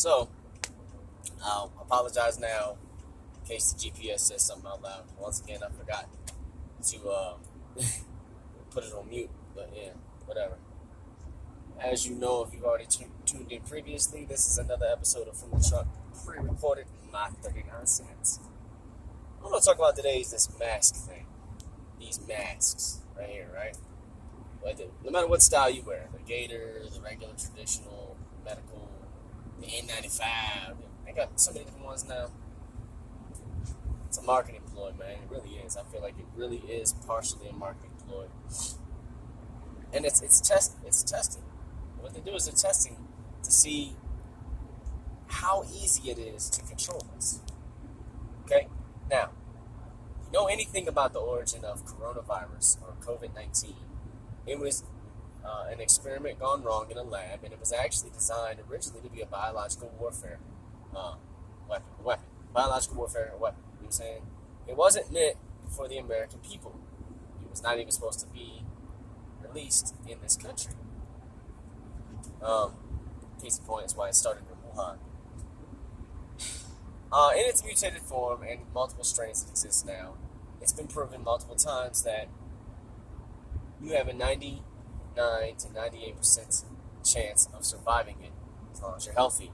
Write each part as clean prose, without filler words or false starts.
So, I'll apologize now in case the GPS says something out loud. Once again, I forgot to put it on mute, but yeah, whatever. As you know, if you've already tuned in previously, this is another episode of From the Truck, pre-recorded, my 39 cents. What I'm going to talk about today is this mask thing. These masks right here, right? No matter what style you wear, the gator, the regular, traditional, medical, the N95, I got so many different ones now. It's a marketing ploy, man. It really is. I feel like it really is partially a marketing ploy. And it's testing. What they do is they're testing to see how easy it is to control us. Okay? Now, if you know anything about the origin of coronavirus or COVID-19, it was an experiment gone wrong in a lab, and it was actually designed originally to be a biological warfare weapon. Biological warfare weapon. You know what I'm saying? It wasn't meant for the American people. It was not even supposed to be released in this country. Case in point is why it started in Wuhan. In its mutated form and multiple strains that exist now, it's been proven multiple times that you have a 99 to 98% chance of surviving it as long as you're healthy.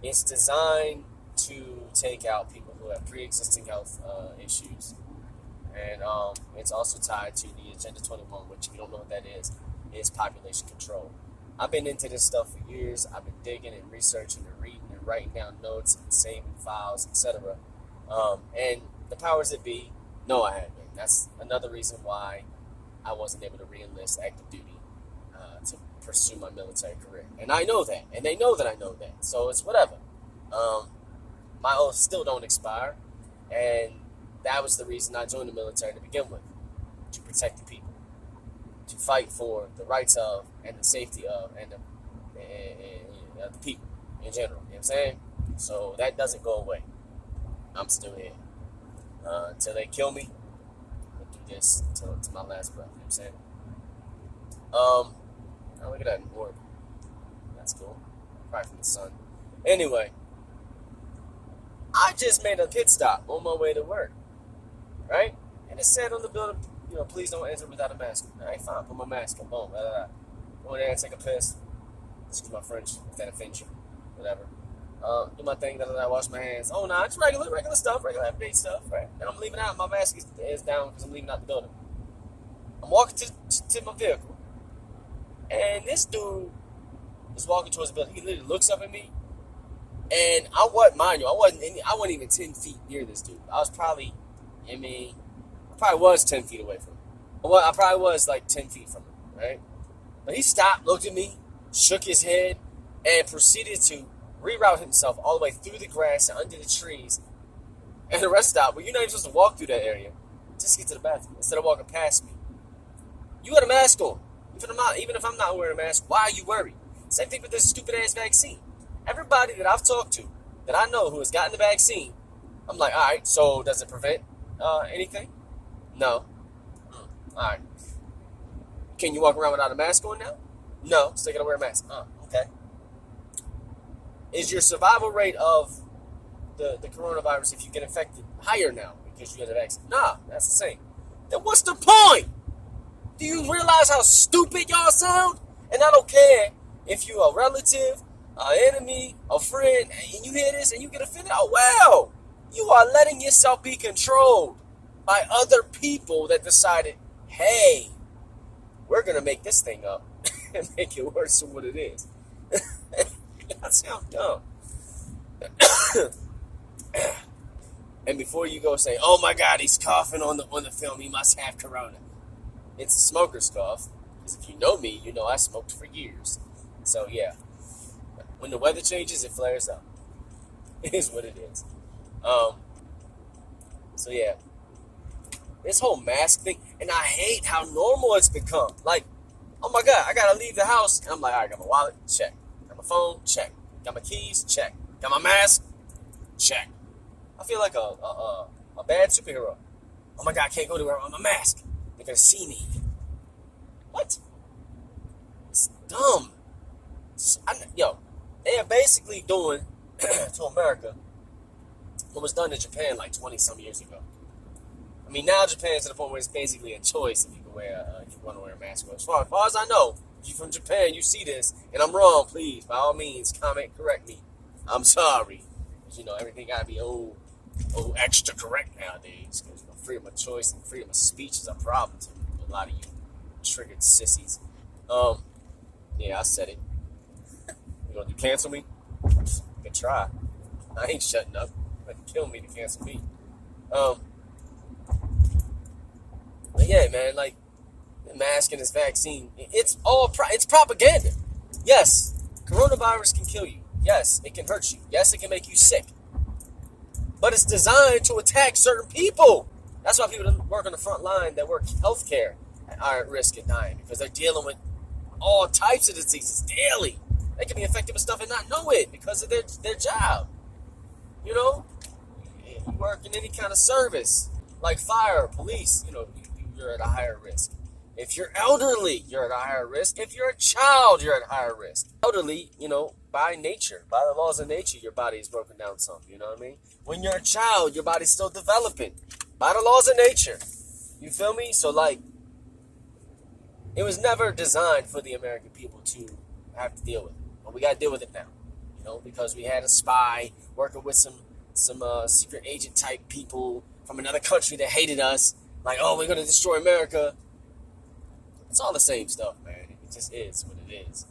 It's designed to take out people who have pre-existing health issues. And it's also tied to the Agenda 21, which, if you don't know what that is population control. I've been into this stuff for years. I've been digging and researching and reading and writing down notes and saving files, etc. And the powers that be know I have been. That's another reason why I wasn't able to re-enlist active duty to pursue my military career. And I know that. And they know that I know that. So it's whatever. My oaths still don't expire. And that was the reason I joined the military to begin with. To protect the people. To fight for the rights of and the safety of and the people in general. You know what I'm saying? So that doesn't go away. I'm still here. Until they kill me, I'm going to do this until my last breath. You know what I'm saying? Oh, look at that orb. That's cool. Right from the sun. Anyway, I just made a pit stop on my way to work. Right? And it said on the building, please don't enter without a mask. All right, fine. Put my mask on. Boom. Go in there and take a piss. Excuse my French, if that offends you. Whatever. Do my thing. Wash my hands. Oh, no, it's regular stuff. Regular everyday stuff. Right? And I'm leaving out. My mask is down because I'm leaving out the building. I'm walking to my vehicle. And this dude is walking towards the building. He literally looks up at me. And I wasn't even 10 feet near this dude. I was probably, I probably was 10 feet away from him. Well, I probably was like 10 feet from him, right? But he stopped, looked at me, shook his head, and proceeded to reroute himself all the way through the grass and under the trees. And the rest stop. Well, you're not even supposed to walk through that area. Just get to the bathroom instead of walking past me. You got a mask on. Even if I'm not wearing a mask, why are you worried? Same thing with this stupid-ass vaccine. Everybody that I've talked to, that I know who has gotten the vaccine, I'm like, all right, so does it prevent anything? No. All right. Can you walk around without a mask on now? No. So you gotta wear a mask. Okay. Is your survival rate of the coronavirus, if you get infected, higher now because you get the vaccine? Nah, that's the same. Then what's the point? Do you realize how stupid y'all sound? And I don't care if you're a relative, an enemy, a friend, and you hear this and you get offended. Oh, well, you are letting yourself be controlled by other people that decided, hey, we're going to make this thing up and make it worse than what it is. That sounds dumb. And before you go say, oh my God, he's coughing on the film, he must have corona. It's a smoker's cough. Because if you know me, you know I smoked for years. So yeah, when the weather changes, it flares up. It is what it is. So yeah, this whole mask thing, and I hate how normal it's become. Like, oh my God, I gotta leave the house, and I'm like, all right, got my wallet, check. Got my phone, check. Got my keys, check. Got my mask, check. I feel like a bad superhero. Oh my God, I can't go anywhere without my mask. They're gonna see me. What? It's dumb. They are basically doing to America what was done in Japan like 20 some years ago. I mean, now Japan's to the point where it's basically a choice if you can if you want to wear a mask. As far as I know, if you're from Japan, you see this, and I'm wrong, please, by all means, comment, correct me. I'm sorry. You know, everything gotta be extra correct nowadays, because freedom of choice and freedom of speech is a problem to a lot of you triggered sissies. Yeah, I said it. You gonna cancel me? You can try. I ain't shutting up. But kill me to cancel me. But yeah, man, like the mask and this vaccine, it's propaganda. Yes, coronavirus can kill you. Yes, it can hurt you. Yes, it can make you sick. But it's designed to attack certain people. That's why people that work on the front line, that work healthcare, are at risk of dying, because they're dealing with all types of diseases daily. They can be infected with stuff and not know it because of their job. You know, you work in any kind of service, like fire, police, you know, you're at a higher risk. If you're elderly, you're at a higher risk. If you're a child, you're at a higher risk. Elderly, you know, by nature, by the laws of nature, your body is broken down some, you know what I mean? When you're a child, your body's still developing by the laws of nature. You feel me? So, like, it was never designed for the American people to have to deal with it. But we got to deal with it now, you know, because we had a spy working with some secret agent type people from another country that hated us. Like, oh, we're going to destroy America. It's all the same stuff, man. It just is what it is.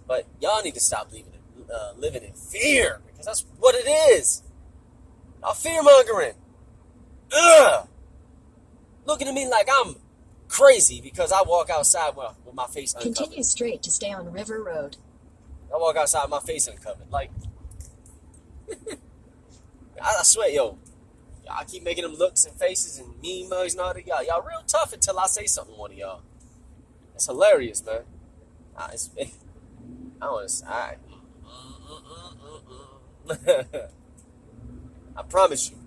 But y'all need to stop living in fear, because that's what it is. Y'all fear-mongering. Ugh. Looking at me like I'm crazy because I walk outside with my face uncovered. Continue straight to stay on River Road. I walk outside with my face uncovered. Like, I swear, yo, y'all keep making them looks and faces and meme mugs and all that. Y'all real tough until I say something to one of y'all. It's hilarious, man. I promise you,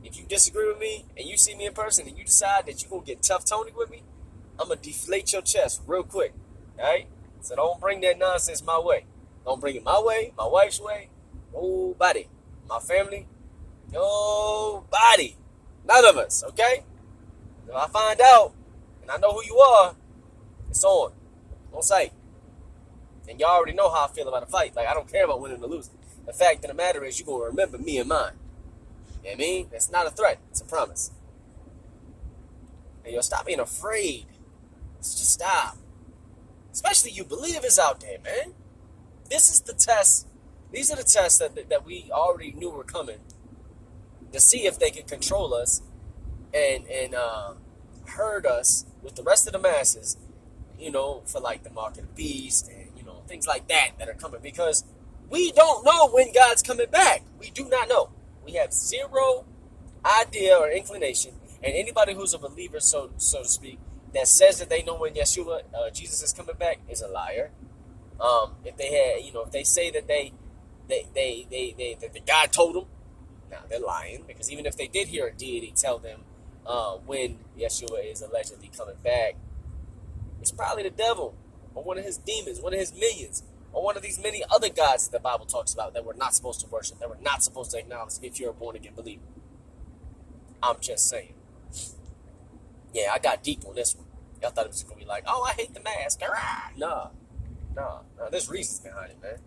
if you disagree with me and you see me in person and you decide that you're going to get tough Tony with me, I'm going to deflate your chest real quick. All right? So don't bring that nonsense my way. Don't bring it my way, my wife's way, nobody. My family, nobody. None of us, okay? If I find out and I know who you are, it's on. Don't say. And y'all already know how I feel about a fight. Like, I don't care about winning or losing. The fact of the matter is, you're going to remember me and mine. You know what I mean? It's not a threat. It's a promise. And yo, stop being afraid. Just stop. Especially you believers out there, man. This is the test. These are the tests that we already knew were coming, to see if they can control us and herd us with the rest of the masses, you know, for like the mark of the beast and, you know, things like that are coming, because we don't know when God's coming back. We do not know. We have zero idea or inclination, and anybody who's a believer, so to speak, that says that they know when Yeshua, Jesus, is coming back, is a liar. If they had, you know, if they say that that God told them, now they're lying, because even if they did hear a deity tell them when Yeshua is allegedly coming back, it's probably the devil or one of his demons, one of his minions, or one of these many other gods that the Bible talks about that we're not supposed to worship, that we're not supposed to acknowledge if you're a born-again believer. I'm just saying. Yeah, I got deep on this one. Y'all thought it was going to be like, oh, I hate the mask. Nah. There's reasons behind it, man.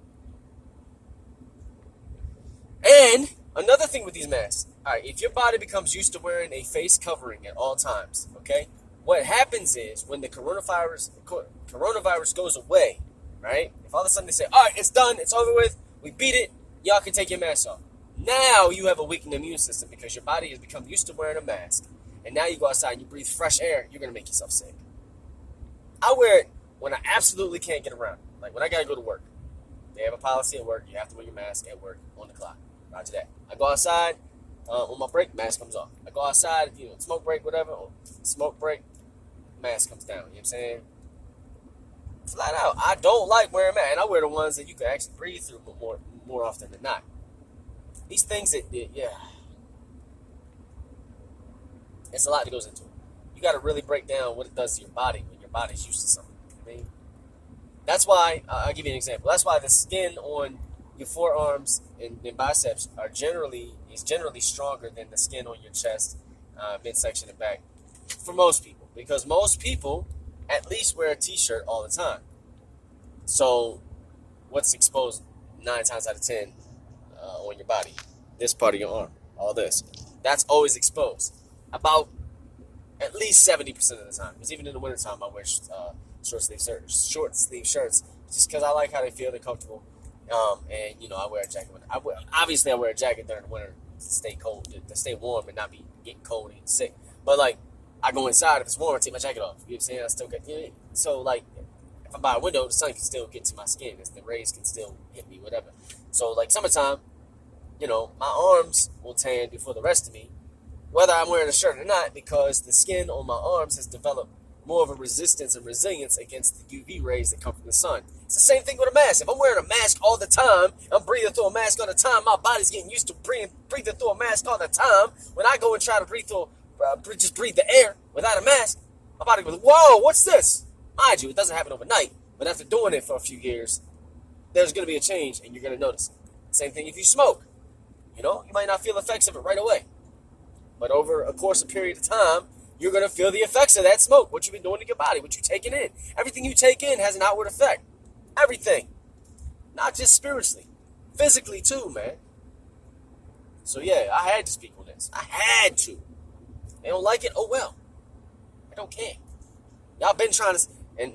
And another thing with these masks. All right, if your body becomes used to wearing a face covering at all times, okay, what happens is when the coronavirus goes away, right? If all of a sudden they say, all right, it's done, it's over with, we beat it, y'all can take your mask off. Now you have a weakened immune system because your body has become used to wearing a mask. And now you go outside and you breathe fresh air, you're going to make yourself sick. I wear it when I absolutely can't get around. Like when I got to go to work. They have a policy at work, you have to wear your mask at work on the clock. Roger that. I go outside, on my break, mask comes off. I go outside, you know, smoke break, whatever, smoke break, mask comes down. You know what I'm saying? Flat out, I don't like wearing masks. And I wear the ones that you can actually breathe through more often than not. These things yeah. It's a lot that goes into it. You got to really break down what it does to your body when your body's used to something. You know what I mean? That's why, I'll give you an example. That's why the skin on your forearms and biceps is generally stronger than the skin on your chest, midsection, and back. For most people, because most people at least wear a t-shirt all the time. So what's exposed 9 times out of 10 on your body? This part of your arm, all this. That's always exposed. About at least 70% of the time. Because even in the wintertime, I wear short sleeve shirts just because I like how they feel. They're comfortable. And, I wear a jacket. Obviously, I wear a jacket during the winter to stay cold, to stay warm and not be getting cold and sick. But, I go inside. If it's warm, I take my jacket off. You know what I'm saying? I still get, so, if I'm by a window, the sun can still get to my skin. The rays can still hit me, whatever. So, summertime, my arms will tan before the rest of me, whether I'm wearing a shirt or not, because the skin on my arms has developed more of a resistance and resilience against the UV rays that come from the sun. It's the same thing with a mask. If I'm wearing a mask all the time, I'm breathing through a mask all the time, my body's getting used to breathing through a mask all the time. When I go and try to breathe the air without a mask, my body goes, whoa, what's this? Mind you, it doesn't happen overnight, but after doing it for a few years, there's going to be a change, and you're going to notice it. Same thing if you smoke. You might not feel the effects of it right away. But over a course of period of time, you're going to feel the effects of that smoke, what you've been doing to your body, what you're taking in. Everything you take in has an outward effect. Everything. Not just spiritually. Physically too, man. So yeah, I had to speak on this. I had to. They don't like it? Oh well. I don't care. Y'all been trying to... And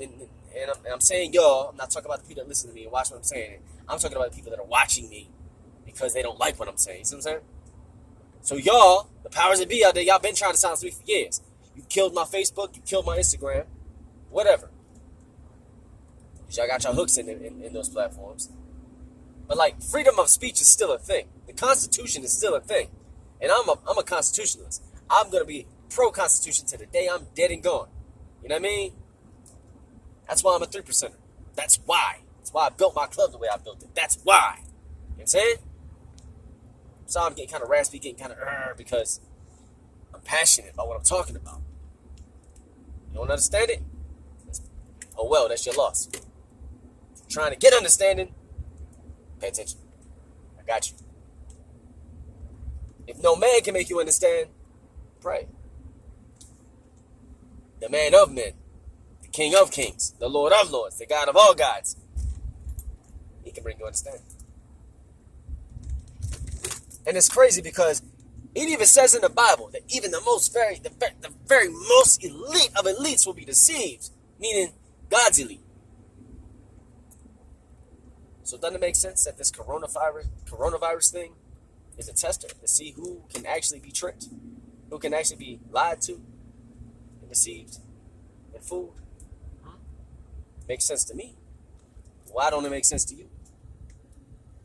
I'm saying y'all, I'm not talking about the people that listen to me and watch what I'm saying. I'm talking about the people that are watching me because they don't like what I'm saying. You see what I'm saying? So y'all, the powers that be out there, y'all been trying to silence me for years. You killed my Facebook, you killed my Instagram, whatever. Because y'all got y'all hooks in those platforms. But freedom of speech is still a thing. The Constitution is still a thing. And I'm a constitutionalist. I'm going to be pro-Constitution to the day I'm dead and gone. You know what I mean? That's why I'm a 3%er. That's why. That's why I built my club the way I built it. That's why. You know what I'm saying? So I'm getting kind of raspy, getting kind of because I'm passionate about what I'm talking about. You don't understand it? Oh well, that's your loss. If you're trying to get understanding, pay attention. I got you. If no man can make you understand, pray. The man of men, the king of kings, the lord of lords, the god of all gods, he can bring you understanding. And it's crazy because it even says in the Bible that even the very most elite of elites will be deceived, meaning God's elite. So doesn't it make sense that this coronavirus thing is a tester to see who can actually be tricked, who can actually be lied to and deceived and fooled? Makes sense to me. Why don't it make sense to you?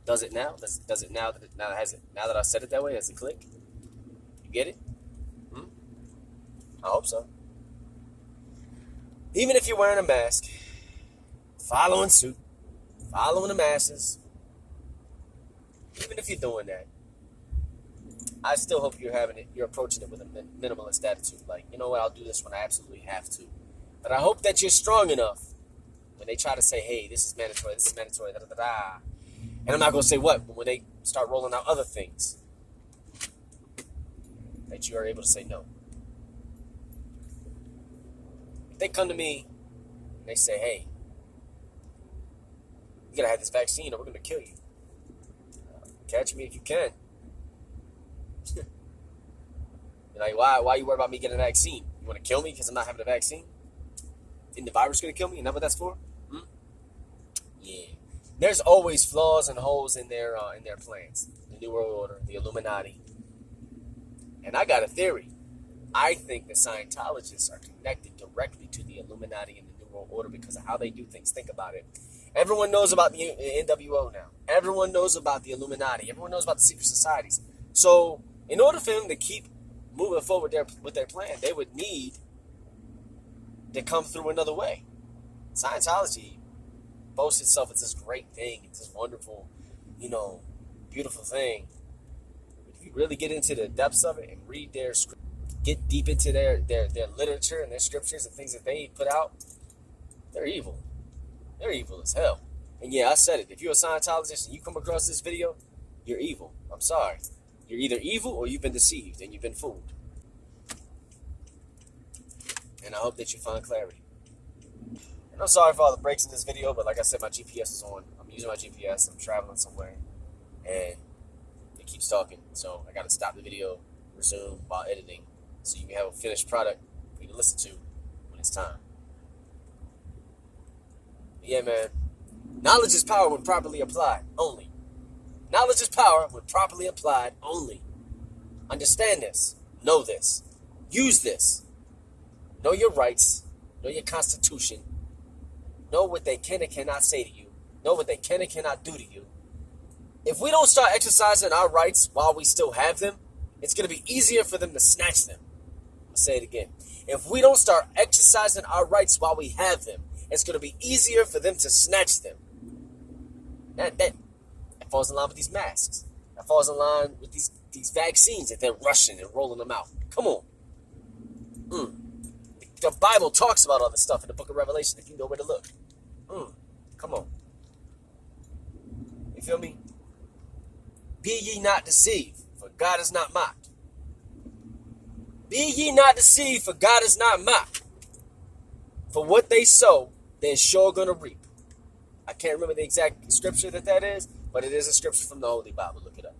Does it now? Does it now that I said it that way? Does it click? You get it? I hope so. Even if you're wearing a mask, following suit, following the masses, even if you're doing that, I still hope you're approaching it with a minimalist attitude. You know what? I'll do this when I absolutely have to. But I hope that you're strong enough when they try to say, hey, this is mandatory, da da da. And I'm not going to say what, but when they start rolling out other things, that you are able to say no. If they come to me and they say, hey, you got to have this vaccine or we're going to kill you. Catch me if you can. You're like, why you worried about me getting a vaccine? You want to kill me because I'm not having a vaccine? Isn't the virus going to kill me? Isn't that what that's for? Yeah. There's always flaws and holes in their plans. The New World Order, the Illuminati. And I got a theory. I think the Scientologists are connected directly to the Illuminati and the New World Order because of how they do things. Think about it. Everyone knows about the NWO now. Everyone knows about the Illuminati. Everyone knows about the secret societies. So, in order for them to keep moving forward with their plan, they would need to come through another way. Scientology boasts itself as this great thing. It's this wonderful, beautiful thing. But if you really get into the depths of it and read their script, get deep into their literature and their scriptures and things that they put out, they're evil. They're evil as hell. And yeah, I said it. If you're a Scientologist and you come across this video, you're evil. I'm sorry. You're either evil or you've been deceived and you've been fooled. And I hope that you find clarity. And I'm sorry for all the breaks in this video, but like I said, my GPS is on. I'm using my GPS. I'm traveling somewhere. And it keeps talking. So I got to stop the video, resume while editing, so you can have a finished product for you to listen to when it's time. But yeah, man. Knowledge is power when properly applied, only. Knowledge is power when properly applied, only. Understand this. Know this. Use this. Know your rights. Know your constitution. Know what they can and cannot say to you. Know what they can and cannot do to you. If we don't start exercising our rights while we still have them, it's going to be easier for them to snatch them. I'll say it again. If we don't start exercising our rights while we have them, it's going to be easier for them to snatch them. That falls in line with these masks. That falls in line with these vaccines that they're rushing and rolling them out. Come on. The Bible talks about all this stuff in the book of Revelation if you know where to look. Come on. You feel me? Be ye not deceived, for God is not mocked. Be ye not deceived, for God is not mocked. For what they sow, they're sure going to reap. I can't remember the exact scripture that is, but it is a scripture from the Holy Bible. Look it up.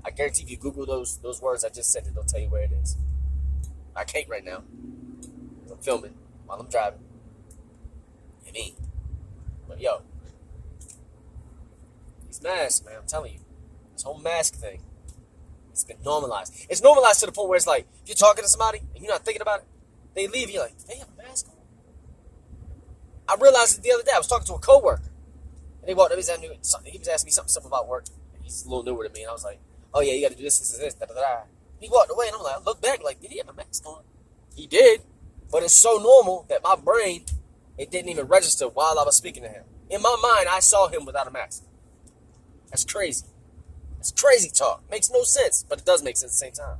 I guarantee if you Google those words I just said, it'll tell you where it is. I can't right now. I'm filming while I'm driving. I mean, but yo, these masks, man, I'm telling you, this whole mask thing, it's been normalized. It's normalized to the point where it's like, if you're talking to somebody and you're not thinking about it, they leave, you're like, they have a mask on? I realized it the other day. I was talking to a coworker. And he walked up, he was asking me something simple about work. He's a little newer to me. And I was like, oh yeah, you got to do this, da, da, da. He walked away, and I'm like, I looked back, like, did he have a mask on? He did. But it's so normal that my brain, it didn't even register while I was speaking to him. In my mind, I saw him without a mask. That's crazy. That's crazy talk. Makes no sense, but it does make sense at the same time.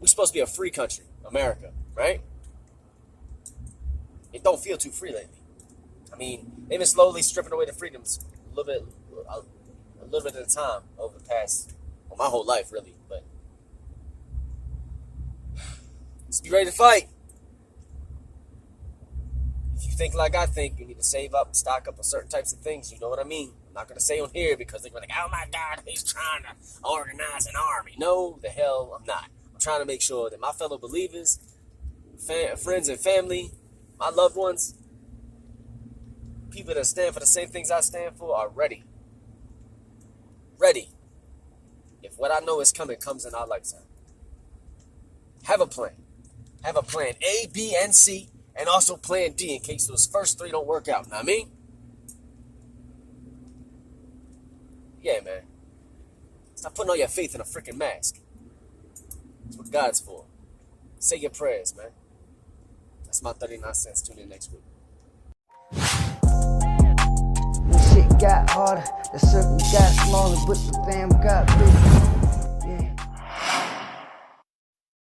We're supposed to be a free country, America, right? It don't feel too free lately. I mean, they've been slowly stripping away the freedoms a little bit at a time over the past, well, my whole life, really. But let's be ready to fight. If you think like I think, you need to save up and stock up on certain types of things. You know what I mean? I'm not going to say on here because they're like, oh my God, he's trying to organize an army. No, the hell I'm not. I'm trying to make sure that my fellow believers, friends and family, my loved ones, people that stand for the same things I stand for are ready. Ready. If what I know is coming comes in our lifetime. Have a plan. Have a plan A, B, and C, and also plan D in case those first three don't work out. Know what I mean? Yeah, man. Stop putting all your faith in a freaking mask. That's what God's for. Say your prayers, man. That's my 39 cents. Tune in next week. When shit got harder, the circle got smaller, but the fam got bigger.